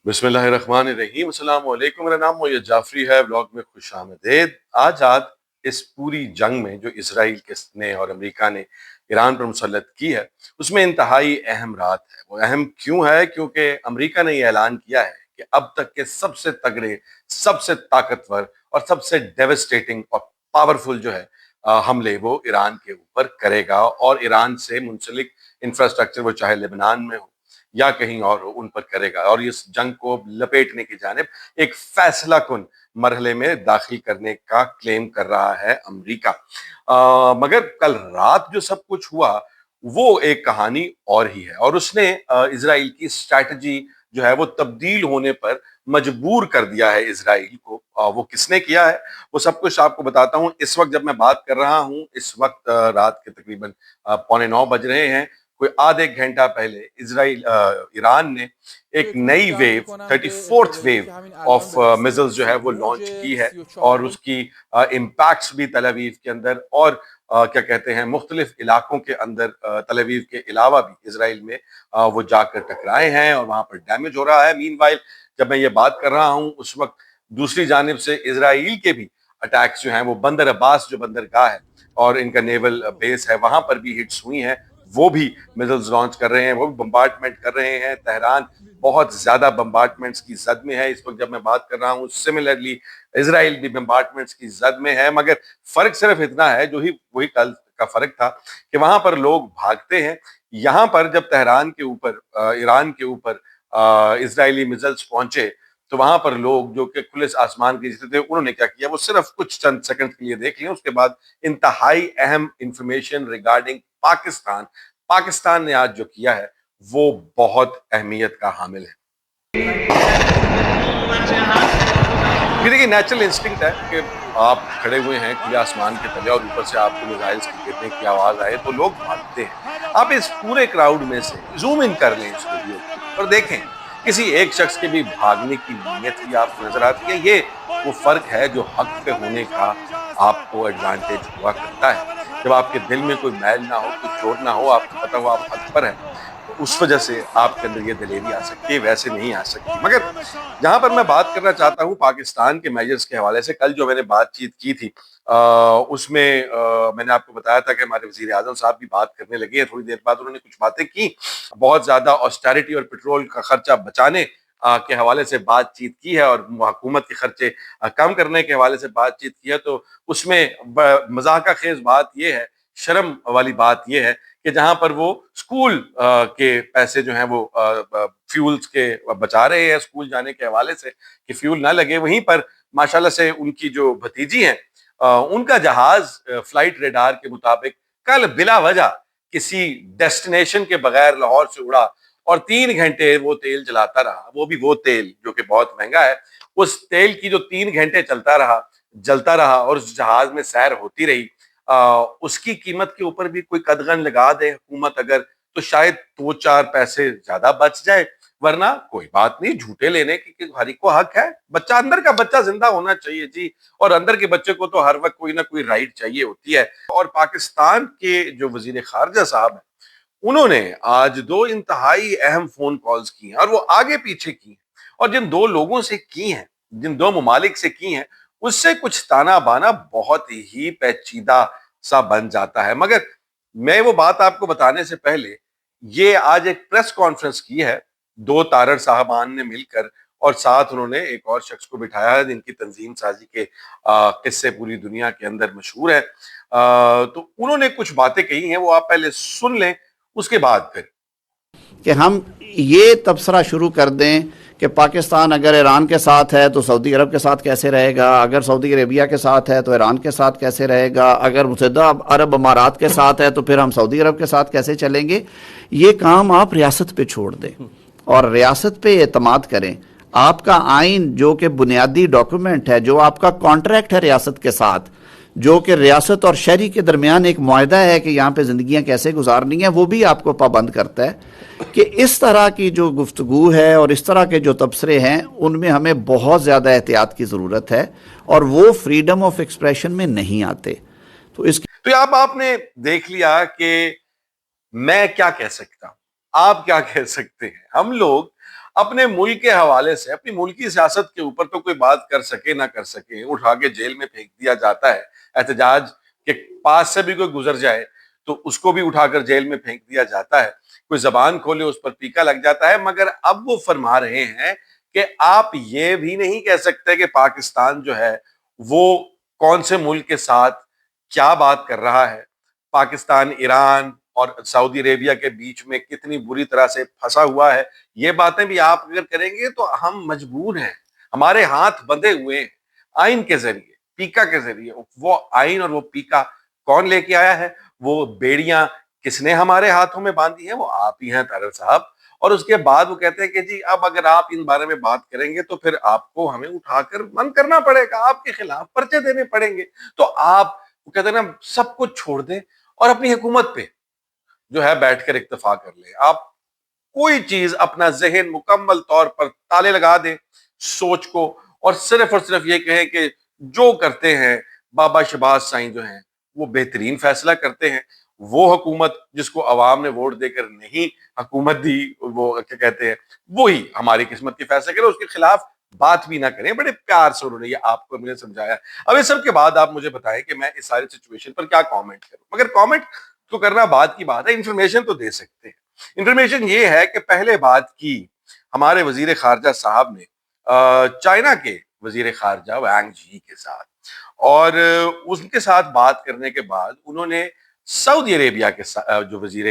बिस्मिल्लाहिर्रहमानिर्रहीम। अस्सलाम वालेकुम। मेरा नाम मोयद जाफरी है। ब्लॉग में खुश आमदेद। आज इस पूरी जंग में जो इसराइल ने और अमेरिका ने ईरान पर मुसल्लत की है, उसमें इंतहाई अहम रात है। वो अहम क्यों है? क्योंकि अमेरिका ने यह ऐलान किया है कि अब तक के सबसे तगड़े, सबसे ताकतवर और सबसे डेवस्टेटिंग और पावरफुल जो है हमले वो ईरान के ऊपर करेगा, और ईरान से मुंसलिक इंफ्रास्ट्रक्चर, वो चाहे लेबनान में हो या कहीं और हो, उन पर करेगा, और इस जंग को लपेटने की जानिब एक फैसला कुन मरहले में दाखिल करने का क्लेम कर रहा है अमेरिका। मगर कल रात जो सब कुछ हुआ वो एक कहानी और ही है, और उसने इजराइल की स्ट्रैटेजी जो है वो तब्दील होने पर मजबूर कर दिया है इजराइल को। वो किसने किया है वो सब कुछ आपको बताता हूँ। इस वक्त जब मैं बात कर रहा हूँ, इस वक्त रात के तकरीबन 8:45 बज रहे हैं। कोई आधे घंटा पहले ईरान ने एक नई wave, 34th wave of missiles जो है वो लॉन्च की है, और उसकी इम्पैक्ट्स भी तल अवीव के अंदर और क्या कहते हैं मुख्तलिफ इलाकों के अंदर, तल अवीव के अलावा भी इसराइल में वो जाकर टकराए हैं और वहां पर डैमेज हो रहा है। मीनवाइल जब मैं ये बात कर रहा हूँ उस वक्त दूसरी जानिब से इसराइल के भी अटैक्स जो हैं वो बंदर अब्बास जो बंदरगाह है और इनका नेवल बेस है वहां पर भी हिट्स हुई हैं। वो भी मिसाइल्स लॉन्च कर रहे हैं, वो भी बम्बार्टमेंट कर रहे हैं। तेहरान बहुत ज्यादा बम्बार्टमेंट्स की जद में है इस वक्त जब मैं बात कर रहा हूँ। सिमिलरली इसराइल भी बम्बार्टमेंट्स की जद में है, मगर फर्क सिर्फ इतना है, जो ही वही कल का फर्क था, कि वहां पर लोग भागते हैं। यहाँ पर जब तेहरान के ऊपर, ईरान के ऊपर इसराइली मिसाइल्स पहुंचे, तो वहां पर लोग जो कि खुले आसमान के नीचे थे, उन्होंने क्या किया, वो सिर्फ कुछ चंद सेकंड के लिए देख लिया। उसके बाद इंतहाई अहम इंफॉर्मेशन रिगार्डिंग पाकिस्तान पाकिस्तान ने आज जो किया है वो बहुत अहमियत का हामिल है। देखिए, नेचुरल इंस्टिंक्ट है कि आप खड़े हुए हैं खुले आसमान के तले और ऊपर से आपको मिसाइल्स की गिरने की आवाज आए तो लोग भागते हैं। आप इस पूरे क्राउड में से जूम इन कर लें इस वीडियो को और देखें, किसी एक शख्स के भी भागने की नीयत भी आपको नजर आती है। ये वो फर्क है जो हक पे होने का आपको एडवांटेज हुआ करता है। जब आपके दिल में कोई मैल ना हो, कोई चोट ना हो, आपको पता हो आप हक पर हैं, तो उस वजह से आपके अंदर ये दिलेरी आ सकती है, वैसे नहीं आ सकती। मगर जहां पर मैं बात करना चाहता हूं पाकिस्तान के मेजर्स के हवाले से, कल जो मैंने बातचीत की थी उसमें मैंने आपको बताया था कि हमारे वजीर आजम साहब भी बात करने लगे हैं। थोड़ी देर बाद उन्होंने कुछ बातें की, बहुत ज्यादा ऑस्टेरिटी और पेट्रोल का खर्चा बचाने के हवाले से बातचीत की है, और हुकूमत के खर्चे कम करने के हवाले से बातचीत की है। तो उसमें मजाक खेज बात यह है, शर्म वाली बात यह है कि जहां पर वो स्कूल के पैसे जो हैं वो फ्यूल्स के बचा रहे हैं स्कूल जाने के हवाले से कि फ्यूल ना लगे, वहीं पर माशाल्लाह से उनकी जो भतीजी हैं उनका जहाज फ्लाइट रेडार के मुताबिक कल बिला वजह किसी डेस्टिनेशन के बगैर लाहौर से उड़ा और 3 घंटे वो तेल जलाता रहा। वो भी वो तेल जो कि बहुत महंगा है। उस तेल की जो 3 घंटे जलता रहा और उस जहाज में सैर होती रही, उसकी कीमत के ऊपर भी कोई कदगन लगा दे हुकूमत अगर, तो शायद 2-4 पैसे ज्यादा बच जाए। वरना कोई बात नहीं, झूठे लेने की हर एक को हक है। बच्चा, अंदर का बच्चा जिंदा होना चाहिए जी, और अंदर के बच्चे को तो हर वक्त कोई ना कोई राइट चाहिए होती है। और पाकिस्तान के जो वजीर खारजा साहब हैं, उन्होंने आज 2 इंतहाई अहम फोन कॉल्स की हैं, और वो आगे पीछे की हैं, और जिन 2 लोगों से की हैं, जिन 2 ममालिक से की हैं, उससे कुछ ताना बाना बहुत ही पेचीदा सा बन जाता है। मगर मैं वो बात आपको बताने से पहले, ये आज एक प्रेस कॉन्फ्रेंस की है 2 तारड़ साहबान ने मिलकर, और साथ उन्होंने एक और शख्स को बिठाया है जिनकी तंजीम साजी के किस्से पूरी दुनिया के अंदर मशहूर है। तो उन्होंने कुछ बातें कही हैं, वो आप पहले सुन लें, उसके बाद फिर कि हम ये तबसरा शुरू कर दें कि पाकिस्तान अगर ईरान के साथ है तो सऊदी अरब के साथ कैसे रहेगा, अगर सऊदी अरेबिया के साथ है तो ईरान के साथ कैसे रहेगा, अगर मुत्तहिदा अरब अमारात के साथ है तो फिर हम सऊदी अरब के साथ कैसे चलेंगे। ये काम आप रियासत पे छोड़ दें और रियासत पे एतमाद करें। आपका आइन जो कि बुनियादी डॉक्यूमेंट है, जो आपका कॉन्ट्रैक्ट है रियासत के साथ, जो कि रियासत और शहरी के दरमियान एक मुआहदा है कि यहाँ पे ज़िंदगियाँ कैसे गुजारनी है, वो भी आपको पाबंद करता है कि इस तरह की जो गुफ्तगू है और इस तरह के जो तबसरे हैं उनमें हमें बहुत ज़्यादा एहतियात की ज़रूरत है, और वो फ्रीडम ऑफ एक्सप्रेशन में नहीं आते। तो इसकी तो अब आपने देख लिया कि मैं क्या कह सकता हूं, आप क्या कह सकते हैं। हम लोग اپنے ملک کے حوالے سے اپنی ملکی سیاست کے اوپر تو کوئی بات کر سکے نہ کر سکے، اٹھا کے جیل میں پھینک دیا جاتا ہے، احتجاج کے پاس سے بھی کوئی گزر جائے تو اس کو بھی اٹھا کر جیل میں پھینک دیا جاتا ہے، کوئی زبان کھولے اس پر پیکا لگ جاتا ہے، مگر اب وہ فرما رہے ہیں کہ آپ یہ بھی نہیں کہہ سکتے کہ پاکستان جو ہے وہ کون سے ملک کے ساتھ کیا بات کر رہا ہے، پاکستان ایران اور سعودی عربیہ کے بیچ میں کتنی بری طرح سے پھنسا ہوا ہے، یہ باتیں بھی آپ اگر کریں گے تو ہم مجبور ہیں، ہمارے ہاتھ بندھے ہوئے ہیں آئین کے ذریعے، پیکا کے ذریعے۔ وہ آئین اور وہ پیکا کون لے کے آیا ہے؟ وہ بیڑیاں کس نے ہمارے ہاتھوں میں باندھی ہیں؟ وہ آپ ہی ہیں طاہر صاحب۔ اور اس کے بعد وہ کہتے ہیں کہ جی اب اگر آپ ان بارے میں بات کریں گے تو پھر آپ کو ہمیں اٹھا کر بند کرنا پڑے گا، آپ کے خلاف پرچے دینے پڑیں گے۔ تو آپ وہ کہتے ہیں نا سب کچھ چھوڑ دیں اور اپنی حکومت پہ جو ہے بیٹھ کر اکتفا کر لیں، آپ کوئی چیز اپنا ذہن مکمل طور پر تالے لگا دیں سوچ کو، اور صرف یہ کہیں کہ جو کرتے ہیں بابا شہباز سائیں جو ہیں وہ بہترین فیصلہ کرتے ہیں، وہ حکومت جس کو عوام نے ووٹ دے کر نہیں حکومت دی، وہ کیا کہتے ہیں وہی ہماری قسمت کی فیصلہ کرے، اس کے خلاف بات بھی نہ کریں۔ بڑے پیار سے انہوں نے یہ آپ کو میں نے سمجھایا۔ اب اس سب کے بعد آپ مجھے بتائیں کہ میں اس ساری سچویشن پر کیا کامنٹ کروں، مگر کامنٹ تو کرنا بعد کی بات ہے، انفارمیشن تو دے سکتے ہیں۔ انفارمیشن یہ ہے کہ پہلے بات کی ہمارے وزیر خارجہ صاحب نے چائنا کے وزیر خارجہ وانگ جی کے ساتھ، اور ان کے ساتھ بات کرنے کے بعد انہوں نے سعودی عربیہ کے جو وزیر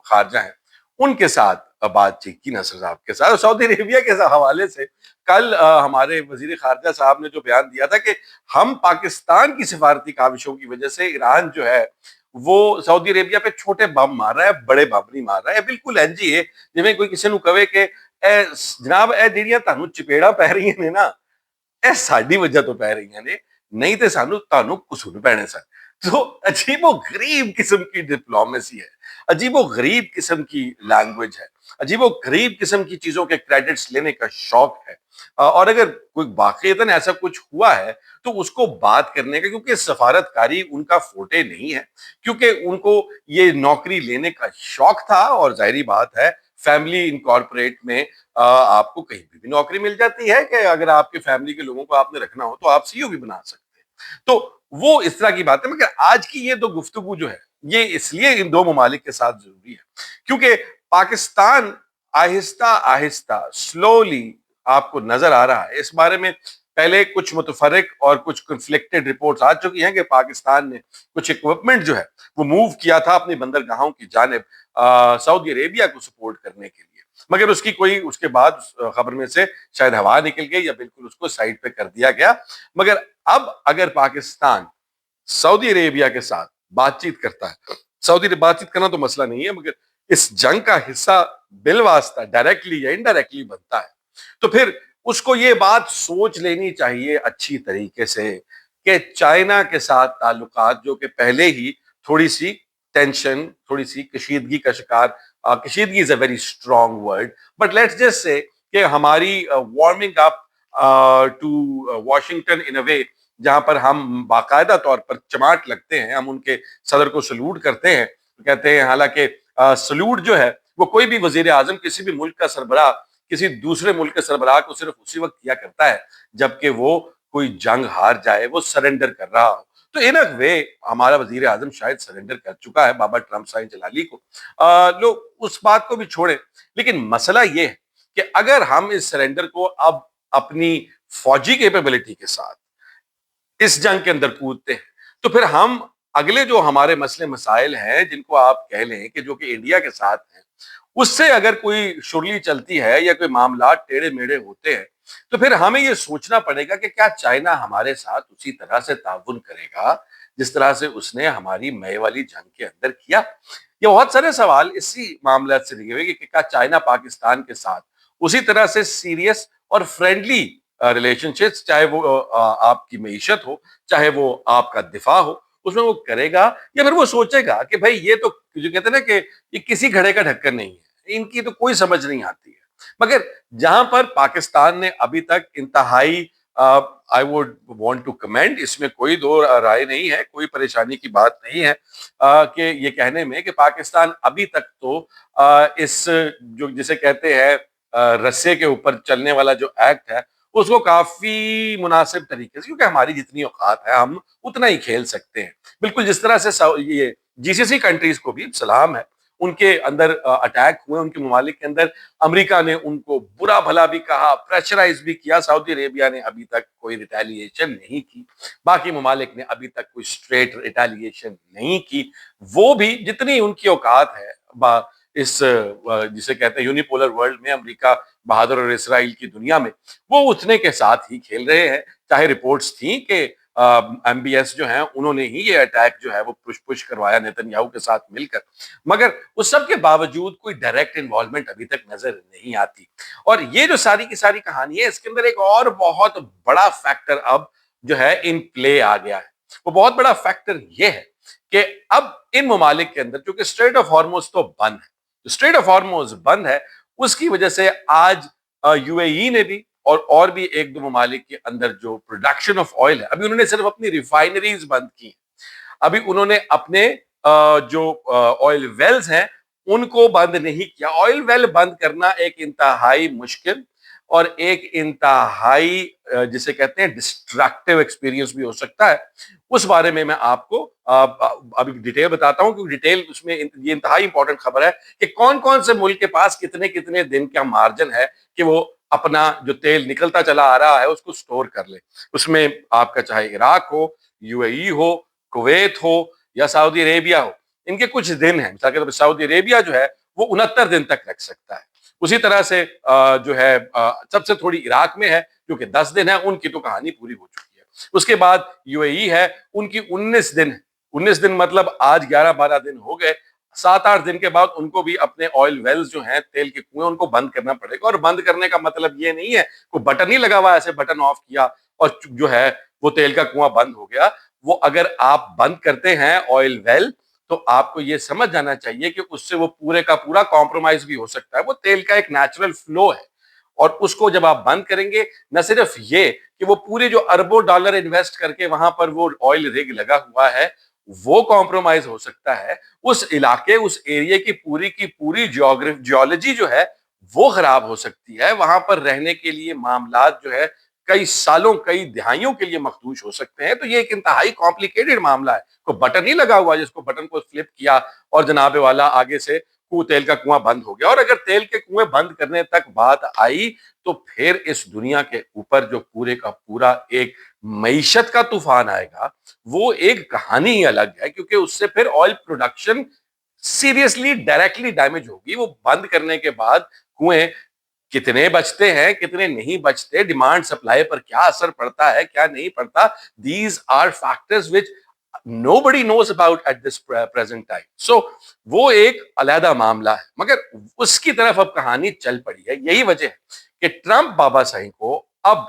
خارجہ ہیں ان کے ساتھ بات چیت کی، نصر صاحب کے ساتھ۔ اور سعودی عربیہ کے حوالے سے کل ہمارے وزیر خارجہ صاحب نے جو بیان دیا تھا کہ ہم پاکستان کی سفارتی کاوشوں کی وجہ سے ایران جو ہے وہ سعودی عربیہ پہ چھوٹے بم مار رہا ہے، بڑے بم نہیں مار رہا ہے۔ بالکل انج ہی ہے جویں کوئی کسی نو کہے کہ اے جناب اے جڑیاں تانوں چپیڑا پہ رہی نے نا اے ساڈی وجہ تو پہ رہی نے، نہیں تے سانو تانوں قصور پینے سن۔ تو عجیب و غریب قسم کی ڈپلومیسی ہے، عجیب و غریب قسم کی لینگویج ہے، عجیب و غریب قسم کی چیزوں کے کریڈٹس لینے کا شوق ہے۔ اور اگر کوئی واقعتاً ایسا کچھ ہوا ہے تو اس کو بات کرنے کا، کیونکہ سفارت کاری ان کا فوٹے نہیں ہے، کیونکہ ان کو یہ نوکری لینے کا شوق تھا، اور ظاہری بات ہے فیملی انکارپوریٹ میں آپ کو کہیں بھی نوکری مل جاتی ہے کہ اگر آپ کے فیملی کے لوگوں کو آپ نے رکھنا ہو تو آپ سی او بھی بنا سکتے ہیں۔ تو وہ اس طرح کی بات ہے، مگر آج کی یہ دو گفتگو جو ہے یہ اس لیے ان دو ممالک کے ساتھ ضروری ہے کیونکہ پاکستان آہستہ آہستہ سلولی آپ کو نظر آ رہا ہے۔ اس بارے میں پہلے کچھ متفرق اور کچھ کنفلکٹڈ رپورٹس آ چکی ہیں کہ پاکستان نے کچھ اکوپمنٹ جو ہے وہ موو کیا تھا اپنی بندرگاہوں کی جانب سعودی عربیہ کو سپورٹ کرنے کے لیے، مگر اس کی کوئی اس کے بعد خبر میں سے شاید ہوا نکل گئی یا بالکل اس کو سائڈ پہ کر دیا گیا۔ مگر اب اگر پاکستان سعودی عربیہ کے ساتھ بات چیت کرتا ہے، سعودی بات چیت کرنا تو مسئلہ نہیں ہے، مگر اس جنگ کا حصہ بالواسطہ ڈائریکٹلی یا انڈائریکٹلی بنتا ہے، تو پھر اس کو یہ بات سوچ لینی چاہیے اچھی طریقے سے کہ چائنا کے ساتھ تعلقات جو کہ پہلے ہی تھوڑی سی ٹینشن، تھوڑی سی کشیدگی کا شکار، کشیدگی is a very strong word, but let's just say کہ ہماری warming up to Washington in a way جہاں پر ہم باقاعدہ طور پر چماٹ لگتے ہیں، ہم ان کے صدر کو سلوٹ کرتے ہیں، کہتے ہیں حالانکہ سلوٹ جو ہے وہ کوئی بھی وزیر اعظم کسی بھی ملک کا سربراہ کسی دوسرے ملک کے سربراہ کو صرف اسی وقت کیا کرتا ہے جبکہ وہ کوئی جنگ ہار جائے، وہ سرنڈر کر رہا ہو۔ تو ان اے وے ہمارا وزیر اعظم شاید سرنڈر کر چکا ہے بابا ٹرمپ سائیں جلالی کو۔ لوگ اس بات کو بھی چھوڑیں، لیکن مسئلہ یہ ہے کہ اگر ہم اس سرنڈر کو اب اپنی فوجی کیپیبلٹی کے ساتھ اس جنگ کے اندر کودتے ہیں تو پھر ہم اگلے جو ہمارے مسئلے مسائل ہیں جن کو آپ کہہ لیں کہ جو کہ انڈیا کے ساتھ ہیں، اس سے اگر کوئی شرلی چلتی ہے یا کوئی معاملات ٹیڑے میڑے ہوتے ہیں تو پھر ہمیں یہ سوچنا پڑے گا کہ کیا چائنا ہمارے ساتھ اسی طرح سے تعاون کرے گا جس طرح سے اس نے ہماری مئی والی جنگ کے اندر کیا۔ یہ بہت سارے سوال اسی معاملات سے لگے ہوئے کہ کیا چائنا پاکستان کے ساتھ اسی طرح سے سیریس اور فرینڈلی ریلیشن شپس، چاہے وہ آپ کی معیشت ہو، چاہے وہ آپ کا دفاع ہو، اس میں وہ کرے گا، یا پھر وہ سوچے گا کہ بھائی یہ تو جو کہتے ہیں نا کہ یہ کسی گھڑے کا ڈھکن نہیں ہے، ان کی تو کوئی سمجھ نہیں آتی ہے۔ مگر جہاں پر پاکستان نے ابھی تک انتہائی I would want to comment, اس میں کوئی دو رائے نہیں ہے، کوئی پریشانی کی بات نہیں ہے کہ یہ کہنے میں کہ پاکستان ابھی تک تو اس جو جسے کہتے ہیں रस्से के ऊपर चलने वाला जो एक्ट है उसको काफी मुनासिब तरीके से, क्योंकि हमारी जितनी औकात है हम उतना ही खेल सकते हैं। बिल्कुल जिस तरह से ये जीसीसी कंट्रीज को भी सलाम है, उनके अंदर अटैक हुए, उनके ममालिक के अंदर अमेरिका ने उनको बुरा भला भी कहा, प्रेशराइज भी किया। सऊदी अरेबिया ने अभी तक कोई रिटेलिएशन नहीं की, बाकी ममालिक ने अभी तक कोई स्ट्रेट रिटेलिएशन नहीं की। वो भी जितनी उनकी औकात है इस जिसे कहते हैं यूनिपोलर वर्ल्ड में, अमेरिका बहादुर और इसराइल की दुनिया में, वो उतने के साथ ही खेल रहे हैं। चाहे रिपोर्ट्स थी कि एमबीएस जो है उन्होंने ही ये अटैक जो है वो पुश करवाया नेतन्याहू के साथ मिलकर, मगर उस सब के बावजूद कोई डायरेक्ट इन्वॉल्वमेंट अभी तक नजर नहीं आती। और ये जो सारी की सारी कहानी है, इसके अंदर एक और बहुत बड़ा फैक्टर अब जो है इन प्ले आ गया है। वो बहुत बड़ा फैक्टर ये है कि अब इन ममालिक के अंदर, क्योंकि स्ट्रेट ऑफ हॉर्मुज तो बंद है, स्ट्रेट ऑफ हॉर्मुज बंद है, उसकी वजह से आज यूएई ने भी और भी एक दो ममालिक के अंदर जो प्रोडक्शन ऑफ ऑयल है, अभी उन्होंने सिर्फ अपनी रिफाइनरीज बंद की, अभी उन्होंने अपने जो ऑयल वेल्स हैं उनको बंद नहीं किया। ऑयल वेल बंद करना एक इंतहाई मुश्किल और एक इंतहाई जिसे कहते हैं डिस्ट्रक्टिव एक्सपीरियंस भी हो सकता है। उस बारे में मैं आपको अभी डिटेल बताता हूं, क्योंकि डिटेल उसमें ये इंतहाई इंपॉर्टेंट खबर है कि कौन कौन से मुल्क के पास कितने कितने दिन का मार्जिन है कि वो अपना जो तेल निकलता चला आ रहा है उसको स्टोर कर ले। उसमें आपका चाहे इराक हो, यूएई हो, कुवैत हो या सऊदी अरेबिया हो, इनके कुछ दिन हैं। मिसाल के तौर पर सऊदी अरेबिया जो है वो 69 दिन तक रख सकता है। उसी तरह से जो है सबसे थोड़ी इराक में है जो कि 10 दिन है, उनकी तो कहानी पूरी हो चुकी है। उसके बाद यूएई है, उनकी 19 दिन है। 19 दिन मतलब आज 11-12 दिन हो गए। 7-8 दिन के बाद उनको भी अपने ऑयल वेल्स जो हैं, तेल के कुएं, उनको बंद करना पड़ेगा। और बंद करने का मतलब ये नहीं है कोई बटन ही लगा हुआ, ऐसे बटन ऑफ किया और जो है वो तेल का कुआं बंद हो गया। वो अगर आप बंद करते हैं ऑयल वेल, तो आपको ये समझ जाना चाहिए कि उससे वो पूरे का पूरा कॉम्प्रोमाइज भी हो सकता है। वो तेल का एक नेचुरल फ्लो है और उसको जब आप बंद करेंगे, न सिर्फ ये कि वो पूरे जो अरबों डॉलर इन्वेस्ट करके वहां पर वो ऑयल रिग लगा हुआ है वो कॉम्प्रोमाइज हो सकता है, उस इलाके, उस एरिया की पूरी जियोलॉजी जो है वो खराब हो सकती है। वहां पर रहने के लिए मामलात जो है कई सालों, कई दहाइयों के लिए मखदूश हो सकते हैं। तो ये एक इंतहाई कॉम्प्लिकेटेड मामला है। कोई बटन ही लगा हुआ जिसको बटन को फ्लिप किया और जनाबे वाला आगे से तेल का कुआं बंद हो गया। और अगर तेल के कुएं बंद करने तक बात आई तो फिर इस दुनिया के ऊपर जो पूरे का पूरा एक मईशत का तूफान आएगा, वो एक कहानी ही अलग है, क्योंकि उससे फिर oil production seriously directly damage होगी। वो बंद करने के बाद कुएं कितने बचते हैं, कितने नहीं बचते, डिमांड सप्लाई पर क्या असर पड़ता है, क्या नहीं पड़ता, these are factors which nobody knows about at this present time. So वो एक अलहदा मामला है, मगर उसकी तरफ अब कहानी चल पड़ी है। यही वजह है कि ट्रंप बाबा साईं को अब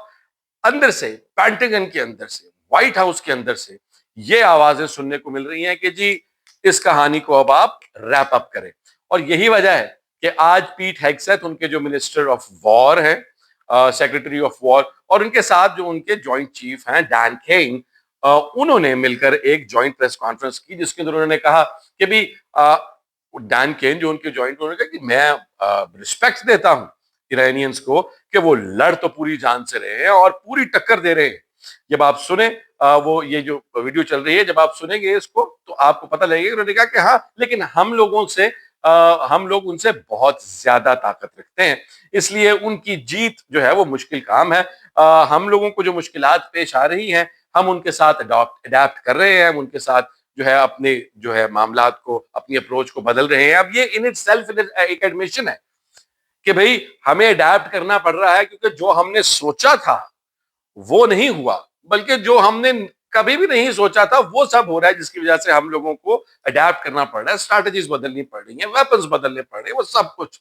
अंदर से, पेंटागन के अंदर से, व्हाइट हाउस के अंदर से ये आवाजें सुनने को मिल रही हैं कि जी इस कहानी को अब आप रैप अप करें। और यही वजह है कि आज पीट हेगसेथ, उनके जो मिनिस्टर ऑफ वॉर हैं, सेक्रेटरी ऑफ वॉर, और उनके साथ जो उनके जॉइंट चीफ हैं डैन केन, उन्होंने मिलकर एक जॉइंट प्रेस कॉन्फ्रेंस की जिसके अंदर उन्होंने कहा कि भी डैन केन जो उनके जॉइंट, उन्होंने कहा कि मैं रिस्पेक्ट देता हूं ईरानियंस को कि वो लड़ तो पूरी जान से रहे हैं और पूरी टक्कर दे रहे हैं। जब आप सुने वो ये जो वीडियो चल रही है, जब आप सुनेंगे इसको तो आपको पता लगेगा। उन्होंने कहा कि हाँ, लेकिन हम लोग उनसे बहुत ज्यादा ताकत रखते हैं, इसलिए उनकी जीत जो है वो मुश्किल काम है। हम लोगों को जो मुश्किलात पेश आ रही हैं, हम उनके साथ अडेप्ट कर रहे हैं, हम उनके साथ जो है अपने जो है मामलात को, अपनी अप्रोच को बदल रहे हैं। अब ये इन इटसेल्फ एक एडमिशन है कि भाई हमें अडेप्ट करना पड़ रहा है, क्योंकि जो हमने सोचा था वो नहीं हुआ, बल्कि जो हमने कभी भी नहीं सोचा था वो सब हो रहा है, जिसकी वजह से हम लोगों को अडेप्ट करना पड़ रहा है, स्ट्रैटेजीज बदलनी पड़ रही हैं, वेपन्स बदलने पड़ रहे हैं, वो सब कुछ।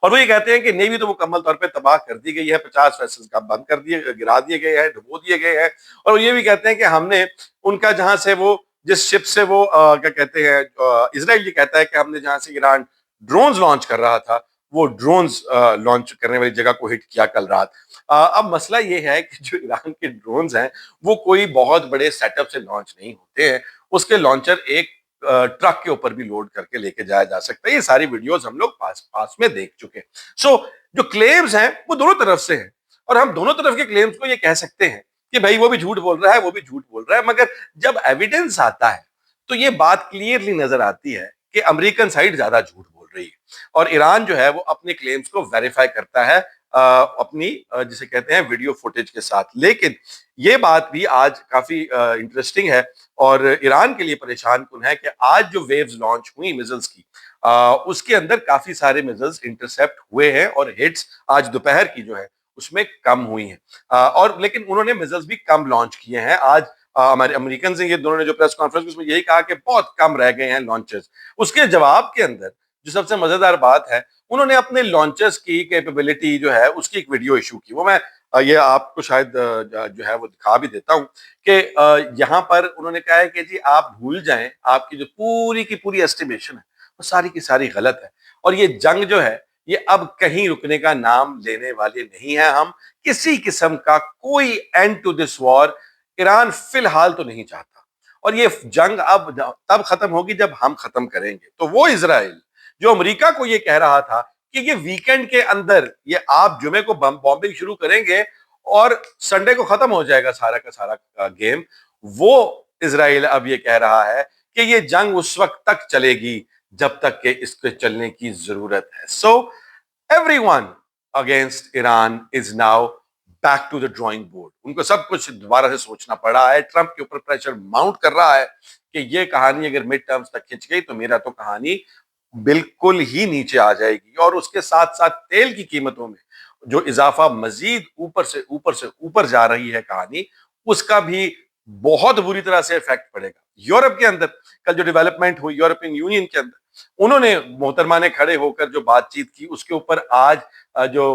और वो ये कहते हैं कि नेवी तो मुकम्मल तौर पे तबाह कर दी गई है, 50 वेसल्स का बंद कर दिए, गिरा दिए गए हैं, डुबो दिए गए हैं। और ये भी कहते हैं कि हमने उनका जहां से वो जिस शिप से वो क्या कहते हैं, इजराइल ये कहता है कि हमने जहां से ईरान ड्रोन्स लॉन्च कर रहा था, वो ड्रोन्स लॉन्च करने वाली जगह को हिट किया कल रात। अब मसला ये है कि जो ईरान के ड्रोन्स हैं वो कोई बहुत बड़े सेटअप से लॉन्च नहीं होते हैं, उसके लॉन्चर एक ट्रक के ऊपर भी लोड करके लेके जाया जा सकता है। ये सारी वीडियोस हम लोग पास में देख चुके हैं। सो جو क्लेम्स हैं वो दोनों तरफ से हैं, और हम दोनों तरफ के क्लेम्स को ये कह सकते हैं कि भाई वो भी झूठ बोल रहा है, वो भी झूठ बोल रहा है, मगर जब एविडेंस आता है तो ये बात क्लियरली नजर आती है कि अमेरिकन साइड ज्यादा झूठ बोल रही है, और ईरान जो है वो अपने क्लेम्स को वेरीफाई करता है अपनी जिसे कहते हैं वीडियो फुटेज के साथ। लेकिन ये बात भी आज काफी इंटरेस्टिंग है और ईरान के लिए परेशान कुन है कि आज जो वेव्स लॉन्च हुई मिसाइल्स की, उसके अंदर काफी सारे मिसाइल्स इंटरसेप्ट हुए हैं और हिट्स आज दोपहर की जो है उसमें कम हुई हैं, और लेकिन उन्होंने मिसाइल्स भी कम लॉन्च किए हैं आज। हमारे अमेरिकन से ये दोनों ने जो प्रेस कॉन्फ्रेंस में यही कहा कि बहुत कम रह गए हैं लॉन्चेस। उसके जवाब के अंदर जो सबसे मजेदार बात है, उन्होंने अपने लॉन्चर्स की कैपेबिलिटी जो है उसकी एक वीडियो इशू की। वो मैं ये आपको शायद जो है वो दिखा भी देता हूं कि यहाँ पर उन्होंने कहा है कि जी आप भूल जाएं, आपकी जो पूरी की पूरी एस्टिमेशन है वो सारी की सारी गलत है, और ये जंग जो है ये अब कहीं रुकने का नाम लेने वाले नहीं है। हम किसी किस्म का कोई end to this war Iran फिलहाल तो नहीं चाहता, और ये जंग अब तब खत्म होगी जब हम खत्म करेंगे। तो वो इजराइल जो अमेरिका को ये कह रहा था कि ये वीकेंड के अंदर ये आप जुमे को बॉम्बिंग शुरू करेंगे और संडे को खत्म हो जाएगा सारा का सारा गेम, वो इजराइल अब ये कह रहा है कि ये जंग उस वक्त तक चलेगी जब तक कि इसके चलने की जरूरत है। So everyone against Iran is now back to the drawing board. उनको सब कुछ दोबारा से सोचना पड़ रहा है, ट्रंप के ऊपर प्रेशर माउंट कर रहा है कि ये कहानी अगर मिड टर्म्स तक खिंच गई तो मेरा तो कहानी बिल्कुल ही नीचे आ जाएगी, और उसके साथ साथ तेल की कीमतों में जो इजाफा मजीद ऊपर जा रही है कहानी, उसका भी बहुत बुरी तरह से इफेक्ट पड़ेगा। यूरोप के अंदर कल जो डेवलपमेंट हुई यूरोपियन यूनियन के अंदर, उन्होंने मोहतरमा ने खड़े होकर जो बातचीत की उसके ऊपर आज जो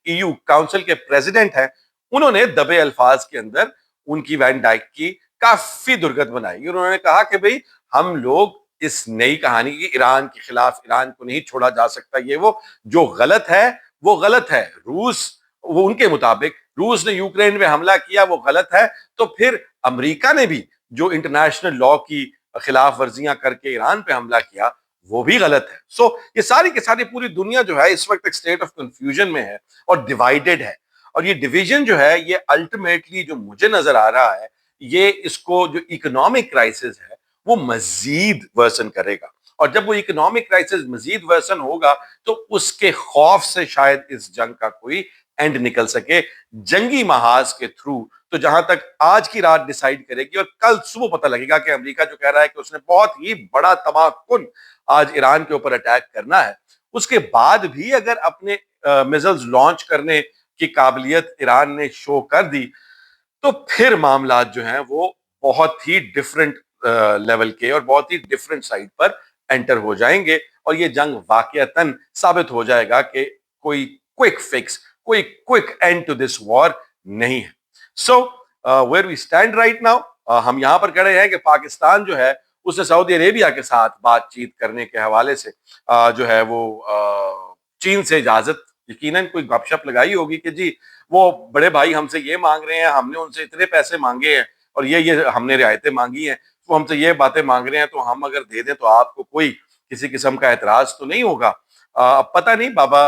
ईयू काउंसिल के प्रेसिडेंट हैं उन्होंने दबे अल्फाज के अंदर उनकी वैन डाइक की काफी दुर्गत बनाई। उन्होंने कहा कि भाई हम लोग इस नई कहानी की ईरान के खिलाफ, ईरान को नहीं छोड़ा जा सकता, ये वो जो गलत है वो गलत है। रूस, वो उनके मुताबिक रूस ने यूक्रेन में हमला किया वो गलत है, तो फिर अमेरिका ने भी जो इंटरनेशनल लॉ की खिलाफ वर्जियां करके ईरान पे हमला किया वो भी गलत है। सो ये सारी की सारी पूरी दुनिया जो है इस वक्त एक स्टेट ऑफ कंफ्यूजन में है और डिवाइडेड है, और ये डिवीजन जो है ये अल्टीमेटली जो मुझे नजर आ रहा है ये इसको जो इकोनॉमिक क्राइसिस है वो मजीद वर्सन करेगा, और जब वो इकोनॉमिक क्राइसिस मजीद वर्सन होगा तो उसके खौफ से शायद इस जंग का कोई एंड निकल सके जंगी महाज के थ्रू। तो जहां तक आज की रात डिसाइड करेगी, और कल सुबह पता लगेगा कि अमेरिका जो कह रहा है कि उसने बहुत ही बड़ा तबाहकुन आज ईरान के ऊपर अटैक करना है, उसके बाद भी अगर अपने मिसाइल्स लॉन्च करने की काबिलियत ईरान ने शो कर दी तो फिर मामला जो हैं वो बहुत ही डिफरेंट लेवल के और बहुत ही डिफरेंट साइड पर एंटर हो जाएंगे, और ये जंग वाकईतन साबित हो जाएगा कि कोई क्विक फिक्स, कोई quick end to this war नहीं है। So where we stand right now, हम यहां पर कह रहे हैं कि पाकिस्तान जो है उसने सऊदी अरेबिया के साथ बातचीत करने के हवाले से जो है वो चीन से इजाजत यकीनन कोई गपशप लगाई होगी कि जी वो बड़े भाई हमसे ये मांग रहे हैं, हमने उनसे इतने पैसे मांगे हैं और ये हमने रियायतें मांगी हैं, वो हमसे ये बातें मांग रहे हैं, तो हम अगर दे दें तो आपको कोई किसी किस्म का एतराज तो नहीं होगा। अब पता नहीं बाबा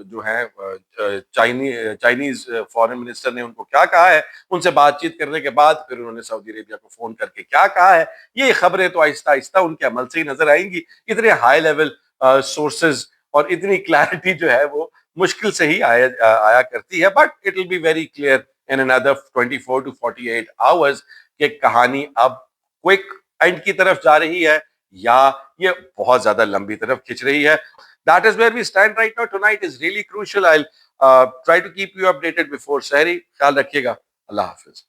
जो है चाइनीज फॉरेन मिनिस्टर ने उनको क्या कहा है, उनसे बातचीत करने के बाद फिर उन्होंने सऊदी अरेबिया को फोन करके क्या कहा है, ये खबरें तो आहिस्ता आहिस्ता उनके अमल से ही नजर आएंगी। इतने हाई लेवल सोर्सेज और इतनी क्लैरिटी जो है वो मुश्किल से ही आया करती है, but it will be very clear in another 24 to 48 hours कि कहानी अब क्विक एंड की तरफ जा रही है या ये बहुत ज्यादा लंबी तरफ खिंच रही है। That is where we stand right now. Tonight is really crucial. I'll try to keep you updated before Sahri. ख्याल रखिएगा। अल्लाह हाफिज।